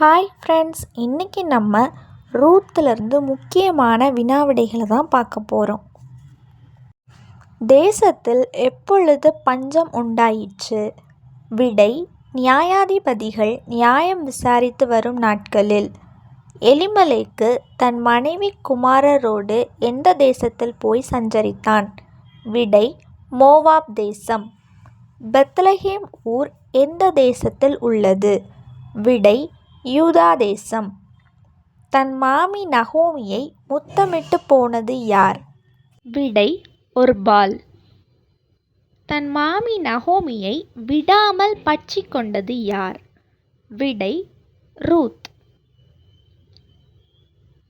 Hi friends, இன்றைக்கி நம்ம ரூத்திலிருந்து முக்கியமான வினாவிடைகளை தான் பார்க்க போகிறோம். தேசத்தில் எப்பொழுது பஞ்சம் உண்டாயிற்று? விடை: நியாயாதிபதிகள் நியாயம் விசாரித்து வரும் நாட்களில். எலிமெலேக்கு தன் மனைவி குமாரரோடு எந்த தேசத்தில் போய் சஞ்சரித்தான்? விடை: மோவாப் தேசம். பெத்லகேம் ஊர் எந்த தேசத்தில் உள்ளது? விடை: யூதா தேசம். தன் மாமி நகோமியை முத்தமிட்டு போனது யார்? விடை: ஒர்பால். தன் மாமி நகோமியை விடாமல் பற்றி கொண்டது யார்? விடை: ரூத்.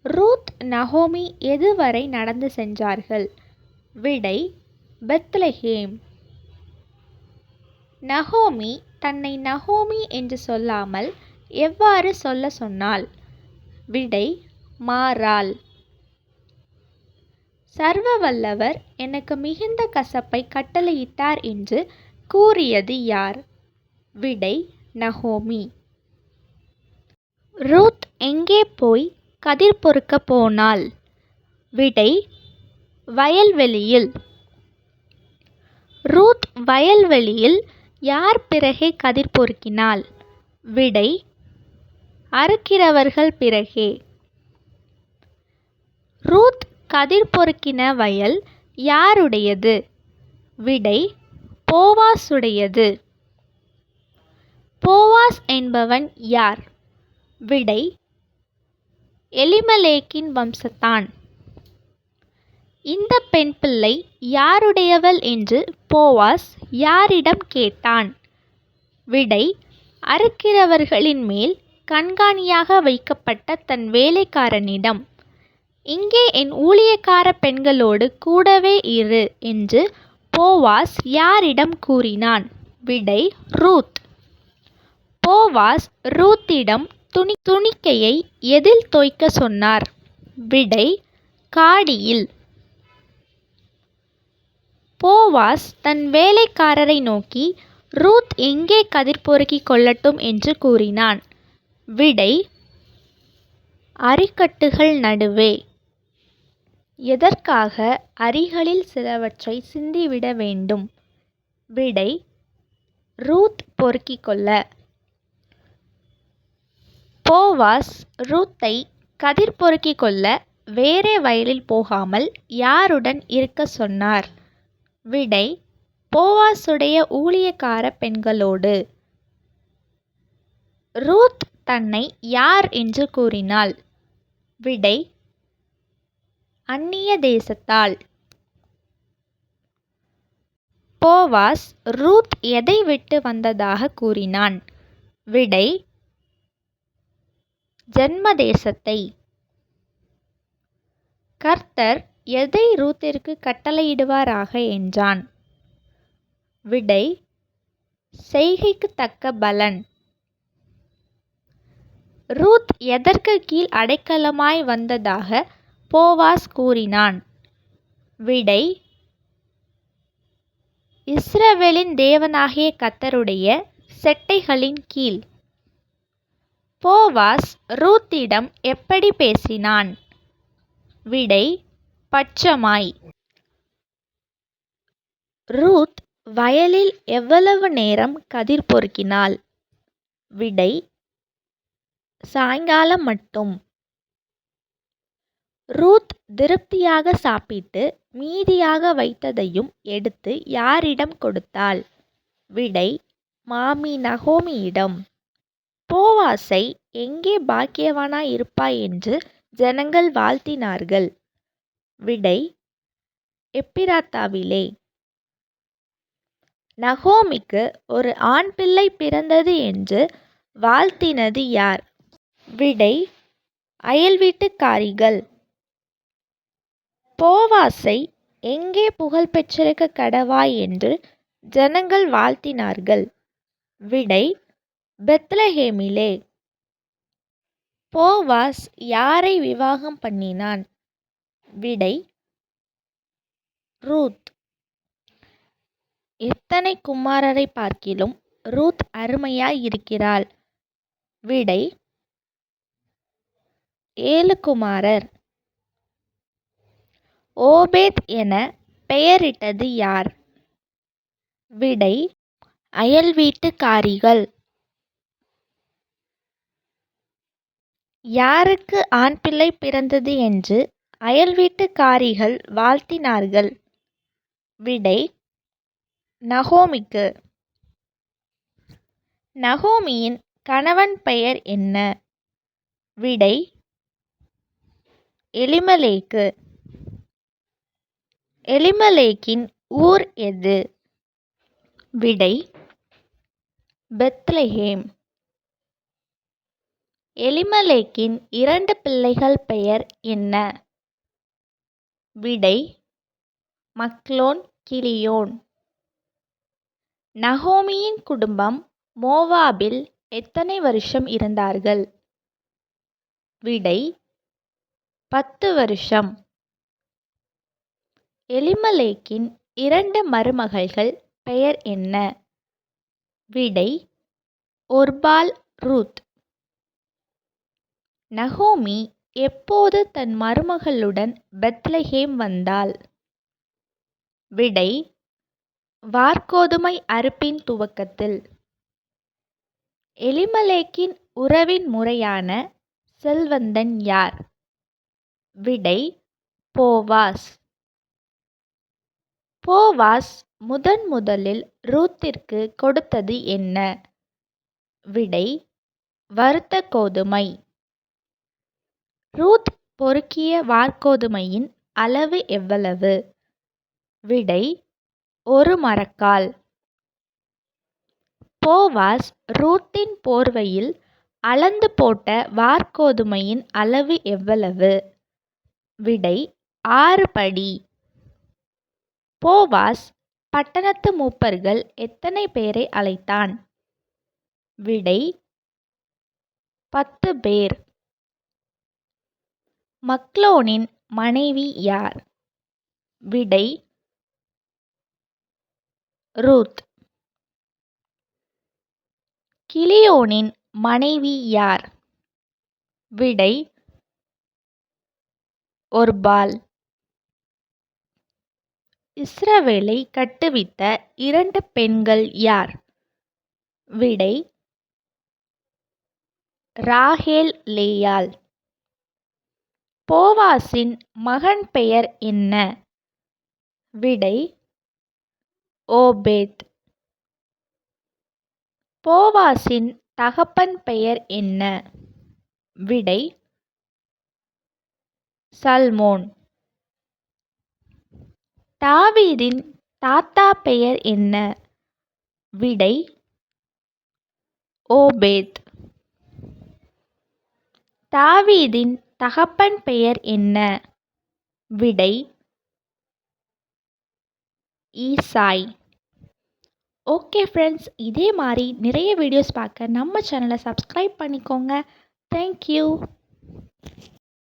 ரூத் நகோமி எதுவரை நடந்து சென்றார்கள்? விடை: பெத்லகேம். நகோமி தன்னை நகோமி என்று சொல்லாமல் எவ்வாறு சொல்ல சொன்னாள்? விடை: மாறாள். சர்வ வல்லவர் எனக்கு மிகுந்த கசப்பை கட்டளையிட்டார் என்று கூறியது யார்? விடை: நகோமி. ரூத் எங்கே போய் கதிர் பொறுக்க போனாள்? விடை: வயல்வெளியில். ரூத் வயல்வெளியில் யார் பிறகே கதிர் பொறுக்கினாள்? விடை: அறுக்கிறவர்கள் பிறகே. ரூத் கதிர் பொறுக்கின வயல் யாருடையது? விடை: போவாசுடையது. போவாஸ் என்பவன் யார்? விடை: எலிமெலேக்கின் வம்சத்தான். இந்த பெண் பிள்ளை யாருடையவள் என்று போவாஸ் யாரிடம் கேட்டான்? விடை: அறுக்கிறவர்களின் மேல் கண்காணியாக வைக்கப்பட்ட தன் வேலைக்காரனிடம். இங்கே என் ஊழியக்கார பெண்களோடு கூடவே இரு என்று போவாஸ் யாரிடம் கூறினான்? விடை: ரூத். போவாஸ் ரூத்திடம் துணிக்கையை எதில் தோய்க்க சொன்னார்? விடை: காடியில். போவாஸ் தன் வேலைக்காரரை நோக்கி ரூத் எங்கே கதிர் பொறுக்கிக் கொள்ளட்டும் என்று கூறினான்? விடை: அரிக்கட்டுகள் நடுவே. எதற்காக அரிகளில் சிலவற்றை சிந்திவிட வேண்டும்? விடை: ரூத் பொறுக்கிக் கொள்ள. போவாஸ் ரூத்தை கதிர் பொறுக்கிக் கொள்ள வேறே வயலில் போகாமல் யாருடன் இருக்க சொன்னார்? விடை: போவாசுடைய ஊழியக்கார பெண்களோடு. ரூத் தன்னை யார் என்று கூறினாள்? விடை: அந்நிய தேசத்தாள். போவாஸ் ரூத் எதை விட்டு வந்ததாக கூறினான்? விடை: ஜென்ம தேசத்தை. கர்த்தர் எதை ரூத்திற்கு கட்டளையிடுவாராக என்றான்? விடை: செய்கைக்கு தக்க பலன். ரூத் எதற்கு கீழ் அடைக்கலமாய் வந்ததாக போவாஸ் கூறினான்? விடை: இஸ்ரவேலின் தேவனாகிய கர்த்தருடைய செட்டைகளின் கீழ். போவாஸ் ரூத்திடம் எப்படி பேசினான்? விடை: பட்சமாய். ரூத் வயலில் எவ்வளவு நேரம் கதிர் பொறுக்கினாள்? விடை: சாயங்காலம் மட்டும். ரூத் திருப்தியாக சாப்பிட்டு மீதியாக வைத்ததையும் எடுத்து யாரிடம் கொடுத்தாள்? விடை: மாமி நகோமியிடம். போவாசை எங்கே பாக்கியவானாய் இருப்பாய் என்று ஜனங்கள் வாழ்த்தினார்கள்? விடை: எப்பிராத்தாவிலே. நகோமிக்கு ஒரு ஆண் பிள்ளை பிறந்தது என்று வாழ்த்தினது யார்? விடை: அயல் வீட்டுக்காரிகள். போவாசை எங்கே புகழ் பெற்றிருக்க கடவாய் என்று ஜனங்கள் வாழ்த்தினார்கள்? விடை: பெத்லகேமிலே. போவாஸ் யாரை விவாகம் பண்ணினான்? விடை: ரூத். எத்தனை குமாரரை பார்க்கிலும் ரூத் அருமையாய் இருக்கிறாள்? விடை: 7 குமாரர். ஓபேத் என பெயரிட்டது யார்? விடை அயல் வீட்டுக்காரிகள். யாருக்கு ஆண் பிள்ளை பிறந்தது என்று அயல் வீட்டுக்காரிகள் வாழ்த்தினார்கள்? விடை நகோமிக்கு. நகோமியின் கணவன் பெயர் என்ன? விடை எலிமெலேக்கு. எலிமெலேக்கின் ஊர் எது? விடை பெத்லெகேம். எலிமெலேக்கின் 2 பிள்ளைகள் பெயர் என்ன? விடை மக்லோன், கிலியோன். நகோமியின் குடும்பம் மோவாபில் எத்தனை வருஷம் இருந்தார்கள்? விடை 10 வருஷம். எலிமெலேக்கின் 2 மருமகள்கள் பெயர் என்ன? விடை ஒர்பால், ரூத். நகோமி எப்போது தன் மருமகளுடன் பெத்லெகேம் வந்தாள்? விடை வாற்கோதுமை அறுப்பின் துவக்கத்தில். எலிமெலேக்கின் உறவின் முறையான செல்வந்தன் யார்? விடை போவாஸ். போவாஸ் முதலில் ரூத்திற்கு கொடுத்தது என்ன? விடை வறுத்த கோதுமை. ரூத் பொறுக்கிய வாற்கோதுமையின் அளவு எவ்வளவு? விடை 1 மரக்கால். போவாஸ் ரூத்தின் போர்வையில் அளந்து போட்ட வாற்கோதுமையின் அளவு எவ்வளவு? விடை 6 படி. போவாஸ் பட்டணத்து மூப்பர்கள் எத்தனை பேரை அழைத்தான்? விடை 10 பேர். மக்லோனின் மனைவி யார்? விடை ரூத். கிலியோனின் மனைவி யார்? விடை ஒர்பால். இஸ்ரவேலை கட்டுவித்த 2 பெண்கள் யார்? விடை ராகேல், லேயாள். போவாசின் மகன் பெயர் என்ன? விடை ஓபேத். போவாசின் தகப்பன் பெயர் என்ன? விடை சல்மோன். தாவீதின் தாத்தா பெயர் என்ன? விடை ஓபேத். தாவீதின் தகப்பன் பெயர் என்ன? விடை ஈசாய். ஓகே ஃப்ரெண்ட்ஸ், இதே மாதிரி நிறைய வீடியோஸ் பார்க்க நம்ம சேனலை சப்ஸ்கிரைப் பண்ணிக்கோங்க. தேங்க்யூ.